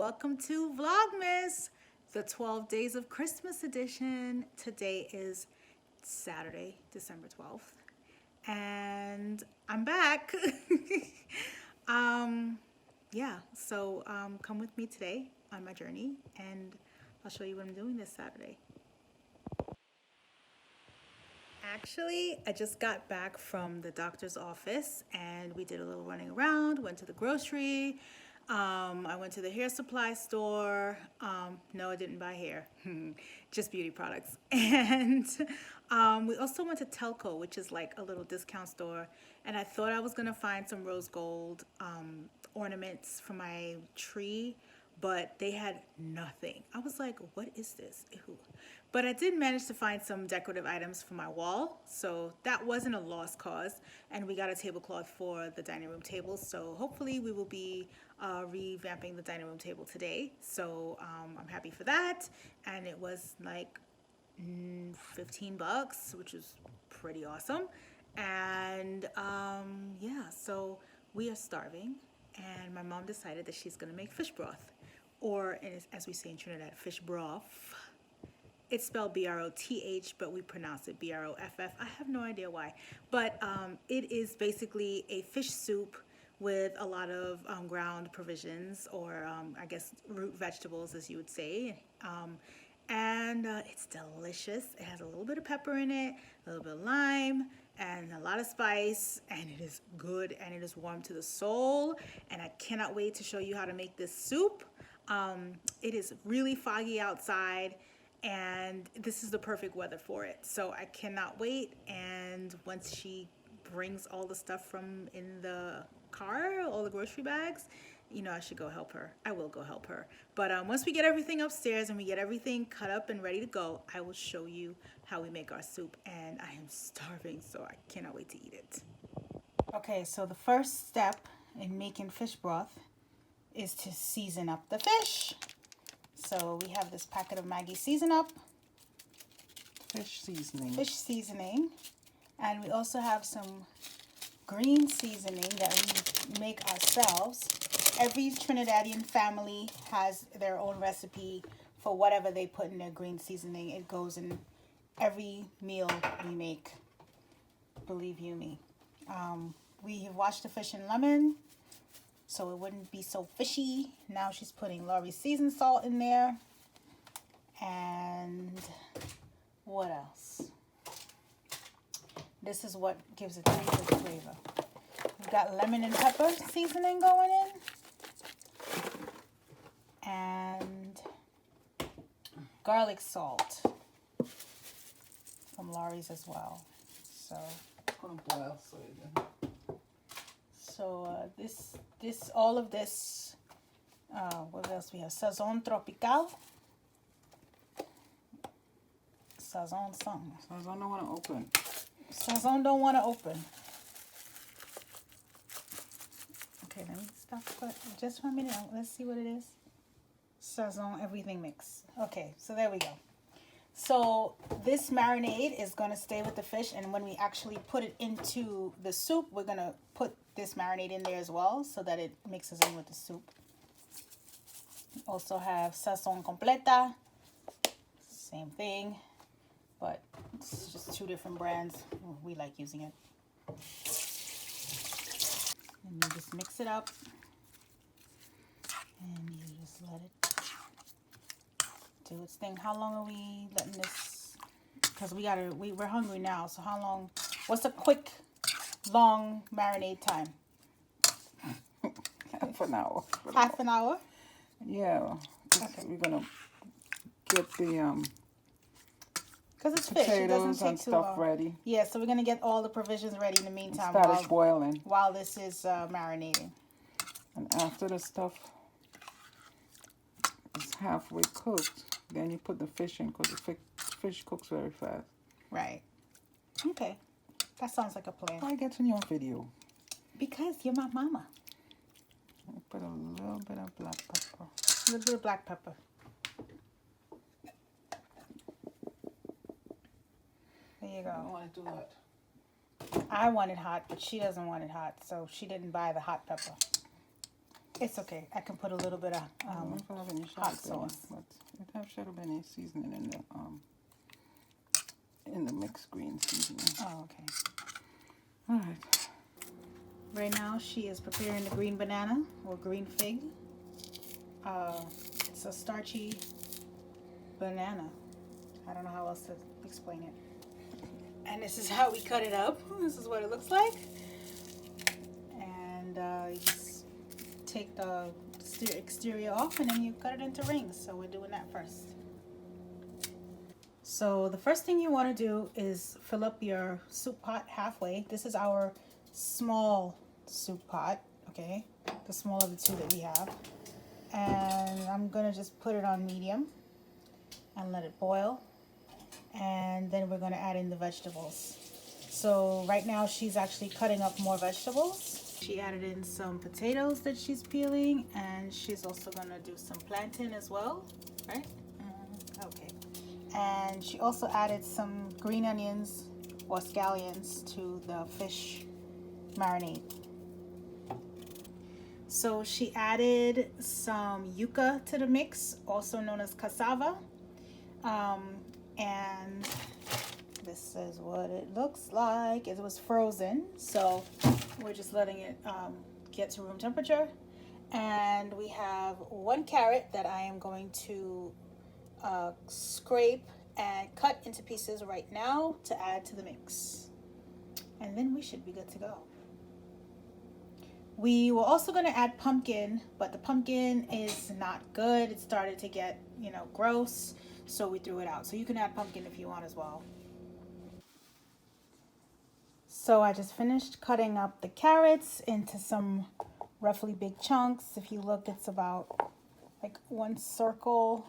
welcome to Vlogmas, the 12 Days of Christmas edition. Today is Saturday, December 12th, and I'm back. Come with me today on my journey, and I'll show you what I'm doing this Saturday. Actually, I just got back from the doctor's office and we did a little running around, went to the grocery. I went to the hair supply store. No, I didn't buy hair, just beauty products. And we also went to Telco, which is like a little discount store. And I thought I was gonna find some rose gold ornaments for my tree, but they had nothing. I was like, what is this? Ew. But I did manage to find some decorative items for my wall, so that wasn't a lost cause. And we got a tablecloth for the dining room table, so hopefully we will be revamping the dining room table today. So I'm happy for that. And it was like $15, which is pretty awesome. And so we are starving, and my mom decided that she's gonna make fish broth, or as we say in Trinidad, fish broth. It's spelled B-R-O-T-H, but we pronounce it B-R-O-F-F. I have no idea why. But it is basically a fish soup with a lot of ground provisions, or I guess root vegetables, as you would say. It's delicious. It has a little bit of pepper in it, a little bit of lime, and a lot of spice, and it is good, and it is warm to the soul. And I cannot wait to show you how to make this soup. It is really foggy outside, and this is the perfect weather for it. So I cannot wait. And once she brings all the stuff from in the car, all the grocery bags, you know, I should go help her. I will go help her. But once we get everything upstairs and we get everything cut up and ready to go, I will show you how we make our soup. And I am starving, so I cannot wait to eat it. Okay, so the first step in making fish broth is to season up the fish. So we have this packet of Maggi Season Up. Fish seasoning. Fish seasoning. And we also have some green seasoning that we make ourselves. Every Trinidadian family has their own recipe for whatever they put in their green seasoning. It goes in every meal we make, believe you me. We have washed the fish in lemon, so it wouldn't be so fishy. Now she's putting Lori's seasoned salt in there. And what else? This is what gives it really good flavor. We've got lemon and pepper seasoning going in. And garlic salt from Lori's as well. So all of this, what else we have? Sazon Tropical. Sazon something. Sazon don't want to open. Sazon don't want to open. Okay, let me stop for just for a minute. Let's see what it is. Sazon everything mix. Okay, so there we go. So this marinade is going to stay with the fish, and when we actually put it into the soup, we're going to put this marinade in there as well so that it mixes in with the soup. We also have Sazon Completa. Same thing, but it's just two different brands. We like using it. And you just mix it up, and you just let it do its thing. How long are we letting this? Because we're hungry now. So how long? What's a quick, long marinade time? Half an hour. Half an hour? Yeah. Okay. We're gonna get the because it's fish, it doesn't potatoes take and too stuff long. ready. Yeah, so we're gonna get all the provisions ready in the meantime Start boiling. while this is marinating. And after the stuff is halfway cooked, then you put the fish in, because the fish cooks very fast. Right. Okay. That sounds like a plan. Why get in your video? Because you're my mama. I put a little bit of black pepper. A little bit of black pepper. There you go. I don't want to do that. I want it hot, but she doesn't want it hot, so she didn't buy the hot pepper. It's okay. I can put a little bit of I don't know if I have any hot shadow bene, sauce. but it have shadow bene seasoning in the mixed green seasoning. Oh, okay. All right. Right now, she is preparing the green banana or green fig. It's a starchy banana. I don't know how else to explain it. And this is how we cut it up. This is what it looks like. And you just take the exterior off and then you cut it into rings. So we're doing that first. So the first thing you want to do is fill up your soup pot halfway. This is our small soup pot, okay? The smaller of the two that we have. And I'm going to just put it on medium and let it boil. And then we're going to add in the vegetables. So right now she's actually cutting up more vegetables. She added in some potatoes that she's peeling, and she's also going to do some plantain as well, right? Okay. And she also added some green onions or scallions to the fish marinade. So she added some yuca to the mix, also known as cassava. And this is what it looks like. It was frozen, so we're just letting it get to room temperature. And we have 1 carrot that I am going to scrape and cut into pieces right now to add to the mix. And then we should be good to go. We were also going to add pumpkin, but the pumpkin is not good. It started to get, gross, so we threw it out. So you can add pumpkin if you want as well. So I just finished cutting up the carrots into some roughly big chunks. If you look, it's about like 1 circle,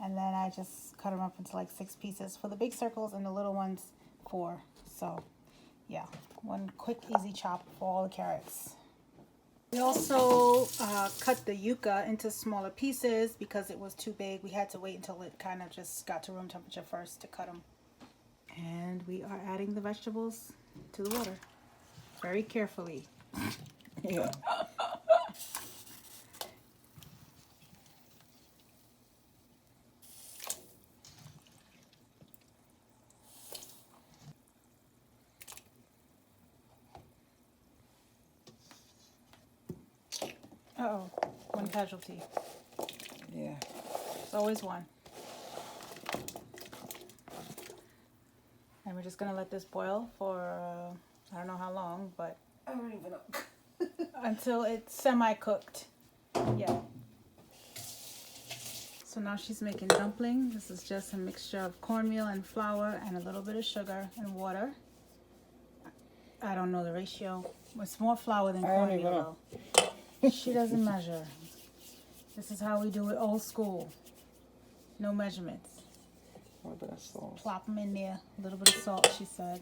and then I just cut them up into like 6 pieces for the big circles and the little ones 4. So yeah, 1 quick easy chop for all the carrots. We also cut the yuca into smaller pieces because it was too big. We had to wait until it kind of just got to room temperature first to cut them. And we are adding the vegetables to the water very carefully. Yeah. Uh-oh, 1 casualty. Yeah. It's always 1. And we're just going to let this boil for, I don't know how long, but I don't even know. until it's semi-cooked. Yeah. So now she's making dumpling. This is just a mixture of cornmeal and flour and a little bit of sugar and water. I don't know the ratio. It's more flour than cornmeal though. She doesn't measure. This is how we do it old school. No measurements. A little bit of salt. Plop them in there. A little bit of salt, she said.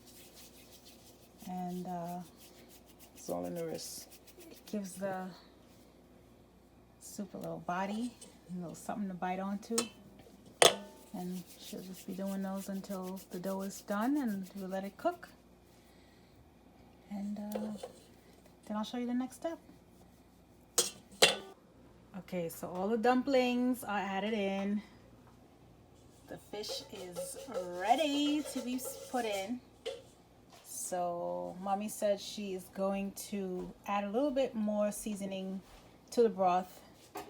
And It's all in the wrist. it gives the soup a little body, a little something to bite onto. And she'll just be doing those until the dough is done, and we'll let it cook. And then I'll show you the next step. Okay, so all the dumplings are added in. The fish is ready to be put in. So mommy said she is going to add a little bit more seasoning to the broth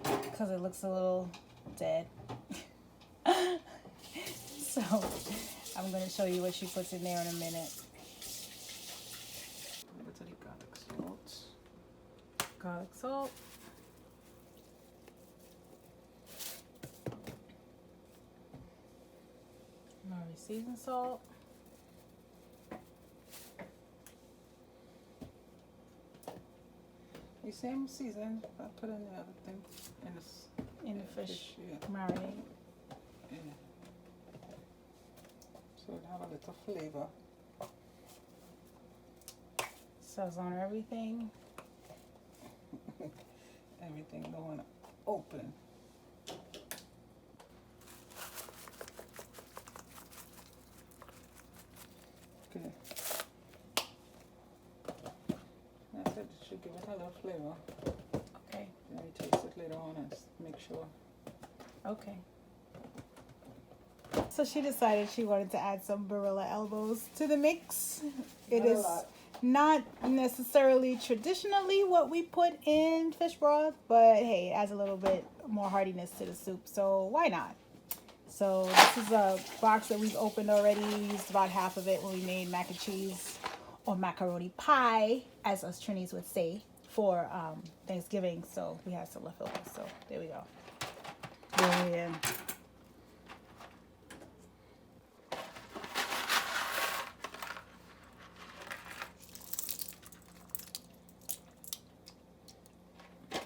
because it looks a little dead. So I'm going to show you what she puts in there in a minute. A little bit of the garlic salt. Garlic salt. Already seasoned salt. The same season I put in the other thing In the fish yeah. marinade. Yeah. So it have a little flavor. Says on everything. Everything going open. Okay. That's it. It should give it a little flavor. Okay. Then we make sure. Okay. So she decided she wanted to add some barilla elbows to the mix. It Not a is lot. not necessarily traditionally what we put in fish broth, but hey, it adds a little bit more heartiness to the soup, so why not? So this is a box that we've opened already. We used about half of it when we made mac and cheese or macaroni pie, as us Trinis would say, for Thanksgiving. So we have some leftovers. So there we go. Yeah.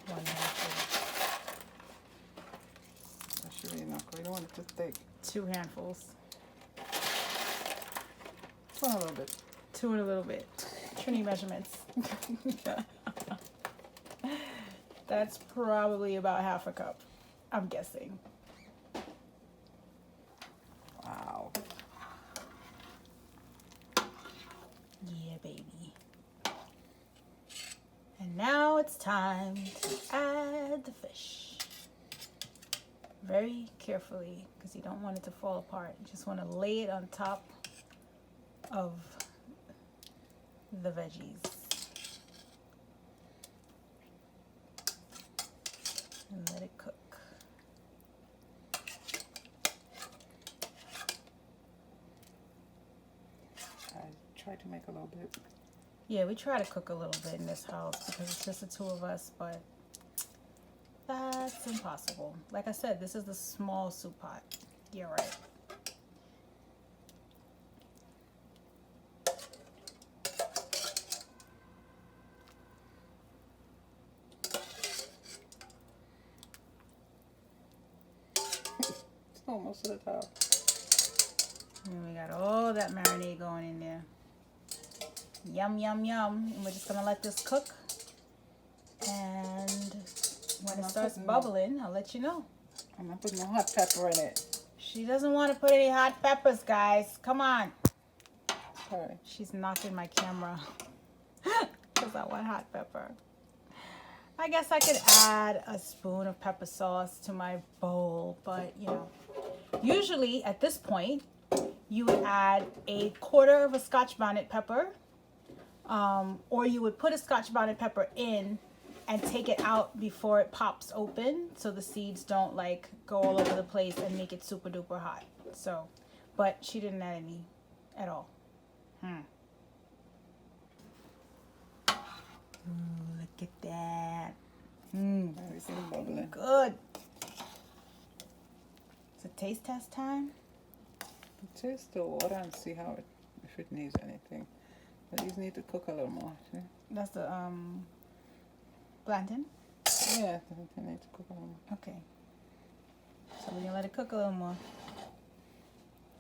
One handful. That should be enough. We don't want it too thick. 2 handfuls. Just want a little bit. 2 and a little bit. Trini measurements. That's probably about half a cup, I'm guessing. Wow. Yeah, baby. And now it's time to add the fish. Very carefully, because you don't want it to fall apart. You just want to lay it on top of the veggies. And let it cook. I tried to make a little bit. Yeah, we try to cook a little bit in this house because it's just the 2 of us, but that's impossible. Like I said, this is the small soup pot. You're right. It's almost to the top. And we got all that marinade going in there. Yum, yum, yum. And we're just gonna let this cook. And when it starts bubbling, I'll let you know. I'm not putting no hot pepper in it. She doesn't want to put any hot peppers, guys. Come on. Sorry. She's knocking my camera because I want hot pepper. I guess I could add a spoon of pepper sauce to my bowl, but you know, usually at this point, you would add a quarter of a Scotch bonnet pepper, or you would put a Scotch bonnet pepper in and take it out before it pops open, so the seeds don't like go all over the place and make it super duper hot. So, but she didn't add any at all. Ooh, look at that. Everything bubbling. Good. It's a taste test time. Taste the water and see how it, if it needs anything. But these need to cook a little more. See? That's the plantain. Yeah, they need to cook a little more. Okay. So we're gonna let it cook a little more.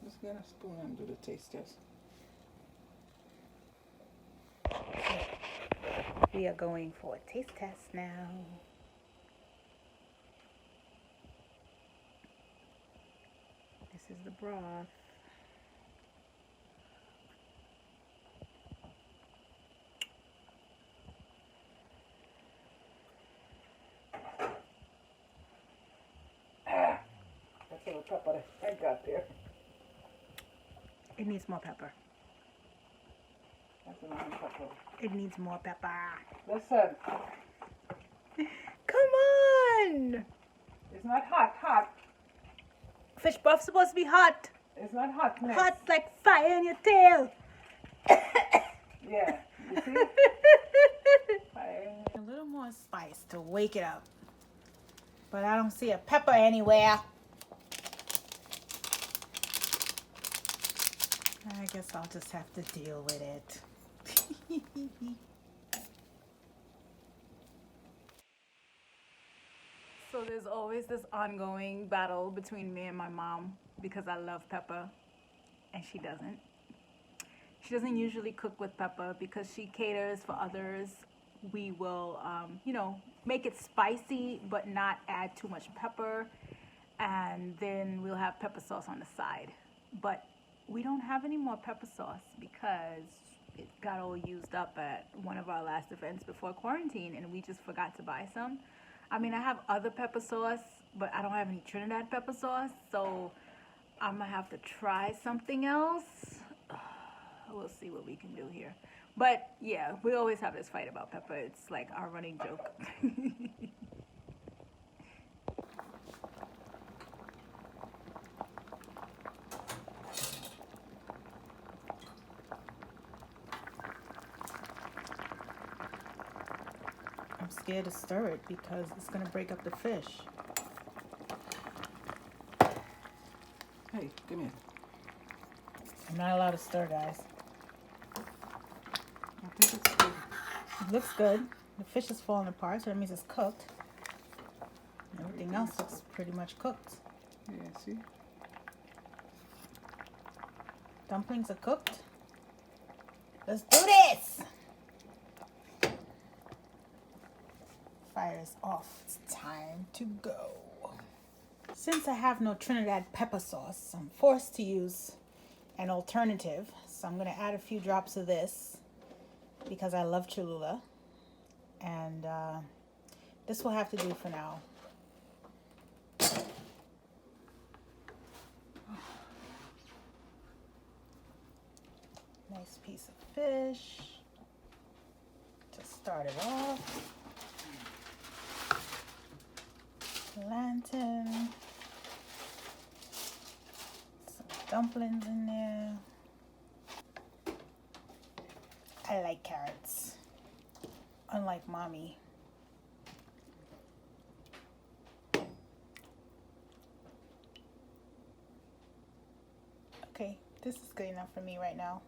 Just get a spoon and do the taste test. We are going for a taste test now. This is the broth. That's a little pepper I got there. It needs more pepper. That's enough pepper. It needs more pepper. Listen, Come on! it's not hot. Fish broth's supposed to be hot. It's not hot, miss. Hot like fire in your tail. Yeah, you see? Fire. A little more spice to wake it up. But I don't see a pepper anywhere. I guess I'll just have to deal with it. So there's always this ongoing battle between me and my mom because I love pepper and she doesn't. She doesn't usually cook with pepper because she caters for others. We will, make it spicy but not add too much pepper. And then we'll have pepper sauce on the side. But we don't have any more pepper sauce because it got all used up at one of our last events before quarantine and we just forgot to buy some. I mean, I have other pepper sauce, but I don't have any Trinidad pepper sauce, so I'm gonna have to try something else. We'll see what we can do here. But yeah, we always have this fight about pepper. It's like our running joke. I'm scared to stir it because it's gonna break up the fish. Hey, give me it. I'm not allowed to stir, guys. I think it's good. It looks good. The fish is falling apart, so that means it's cooked. Everything else looks pretty much cooked. Yeah, see? Dumplings are cooked. Let's do this! Fire is off. It's time to go. Since I have no Trinidad pepper sauce, I'm forced to use an alternative. So I'm going to add a few drops of this because I love Cholula. And this will have to do for now. Nice piece of fish to start it off. Lantern. Some dumplings in there. I like carrots, unlike mommy. Okay, this is good enough for me right now.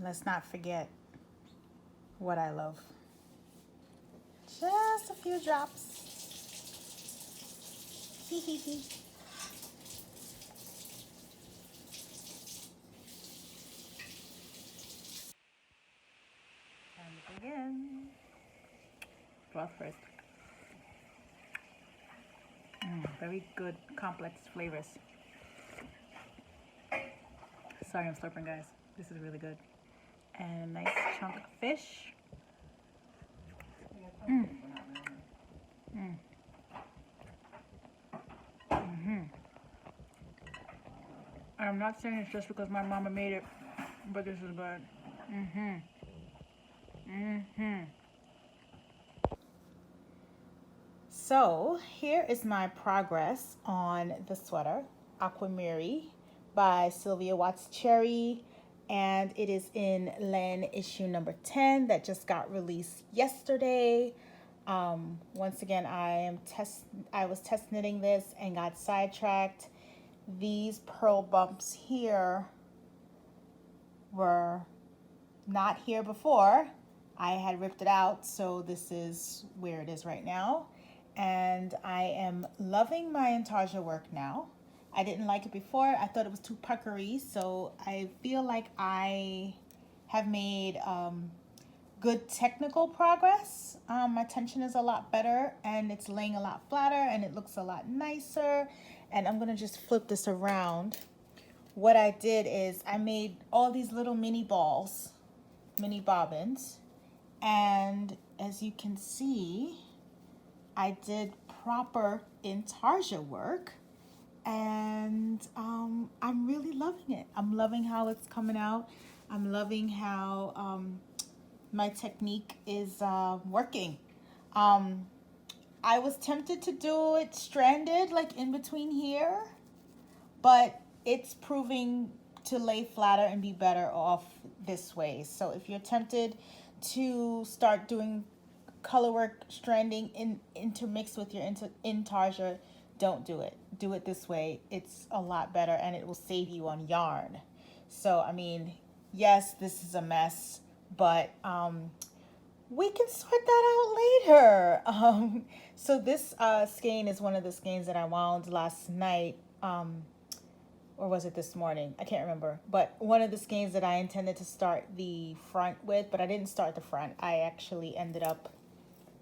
Let's not forget what I love. Just a few drops. Hee hee hee. Time to begin. Broth first. Very good, complex flavors. Sorry, I'm slurping, guys. This is really good. And a nice chunk of fish. I'm not saying it's just because my mama made it, but this is good. So here is my progress on the sweater, Aquamiri by Sylvia Watts Cherry, and it is in Len issue number 10 that just got released yesterday. Once again, I was test knitting this and got sidetracked. These pearl bumps here were not here before. I had ripped it out, so this is where it is right now. And I am loving my intarsia work now. I didn't like it before. I thought it was too puckery, so I feel like I have made good technical progress. My tension is a lot better, and it's laying a lot flatter, and it looks a lot nicer. And I'm gonna just flip this around. What I did is I made all these little mini balls, mini bobbins, and as you can see, I did proper intarsia work, and I'm really loving it. I'm loving how it's coming out. I'm loving how my technique is working. I was tempted to do it stranded, like in between here, but it's proving to lay flatter and be better off this way. So if you're tempted to start doing color work stranding intermixed with your intarsia, don't do it. Do it this way. It's a lot better, and it will save you on yarn. So I mean, yes, this is a mess, but we can sort that out later. So this skein is one of the skeins that I wound last night, or was it this morning? I can't remember. But one of the skeins that I intended to start the front with, but I didn't start the front. I actually ended up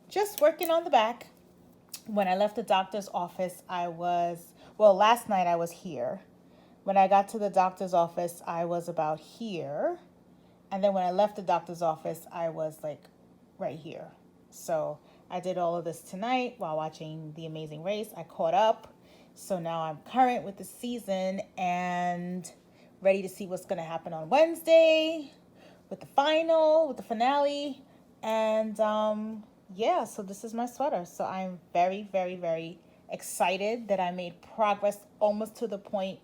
just working on the back. When I left the doctor's office, last night I was here. When I got to the doctor's office, I was about here. And then when I left the doctor's office, I was like right here. So I did all of this tonight while watching The Amazing Race. I caught up. So now I'm current with the season and ready to see what's going to happen on Wednesday with the finale. And yeah, so this is my sweater. So I'm very, very, very excited that I made progress almost to the point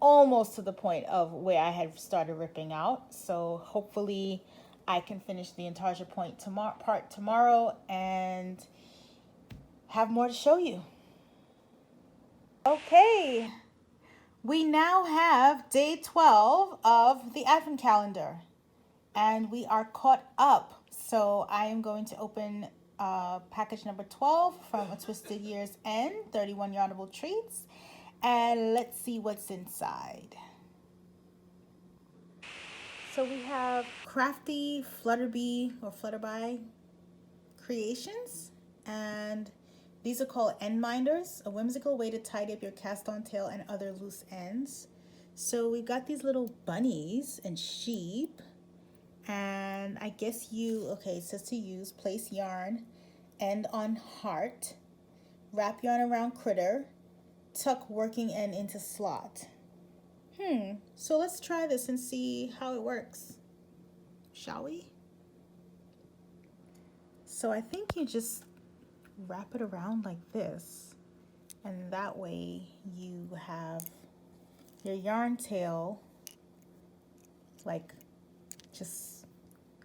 of where I had started ripping out. So hopefully I can finish the Intarsia part tomorrow and have more to show you. Okay, we now have day 12 of the Advent calendar and we are caught up. So I am going to open package number 12 from A Twisted Year's End, 31 Yarnable Treats. And let's see what's inside. So we have Crafty Flutterby Creations. And these are called End Minders, a whimsical way to tidy up your cast-on tail and other loose ends. So we've got these little bunnies and sheep. And I guess it says to use, place yarn, end on heart, wrap yarn around critter, tuck working end into slot. So let's try this and see how it works. Shall we? So I think you just wrap it around like this. And that way you have your yarn tail like just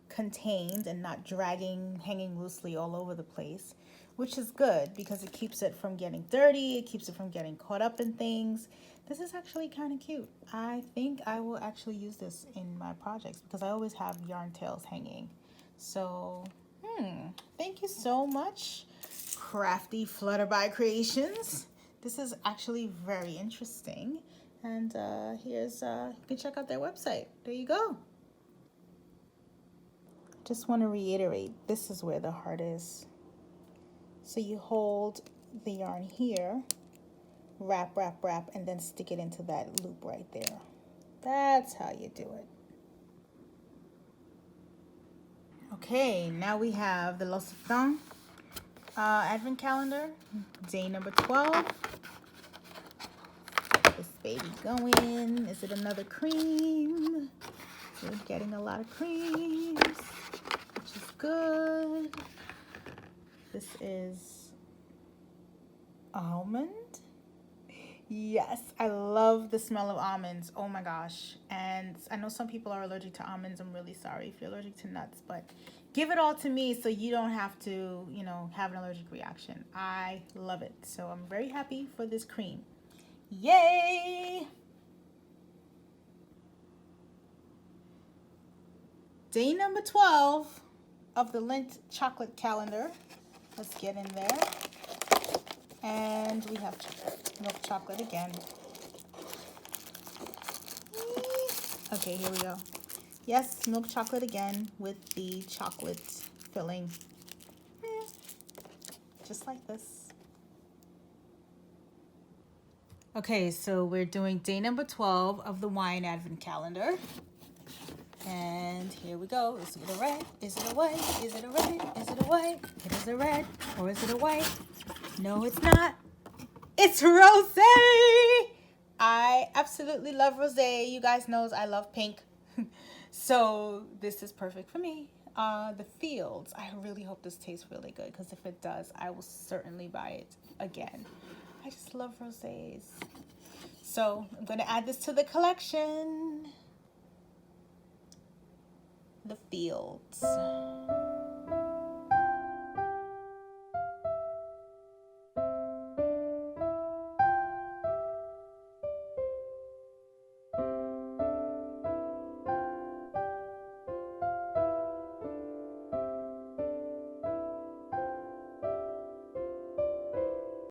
contained and not hanging loosely all over the place, which is good because it keeps it from getting dirty. It keeps it from getting caught up in things. This is actually kind of cute. I think I will actually use this in my projects because I always have yarn tails hanging. So, thank you so much, Crafty Flutterby Creations. This is actually very interesting. And here's, you can check out their website. There you go. Just want to reiterate, this is where the heart is. So you hold the yarn here, wrap, and then stick it into that loop right there. That's how you do it. Okay, now we have the L'Occitane Advent Calendar, day number 12. This baby going. Is it another cream? We're getting a lot of creams, which is good. This is almond. Yes, I love the smell of almonds. Oh my gosh. And I know some people are allergic to almonds. I'm really sorry if you're allergic to nuts, but give it all to me so you don't have to, have an allergic reaction. I love it. So I'm very happy for this cream. Yay! Day number 12 of the Lindt chocolate calendar. Let's get in there. And we have milk chocolate again. Okay, here we go. Yes, milk chocolate again with the chocolate filling. Just like this. Okay, so we're doing day number 12 of the wine advent calendar. And here we go. Is it a red? Is it a white? Is it a red? Is it a white? It is a red. Or is it a white? No, it's not. It's rosé. I absolutely love rosé. You guys knows I love pink. So this is perfect for me. The Fields. I really hope this tastes really good because if it does, I will certainly buy it again. I just love rosés. So I'm going to add this to the collection. The Fields.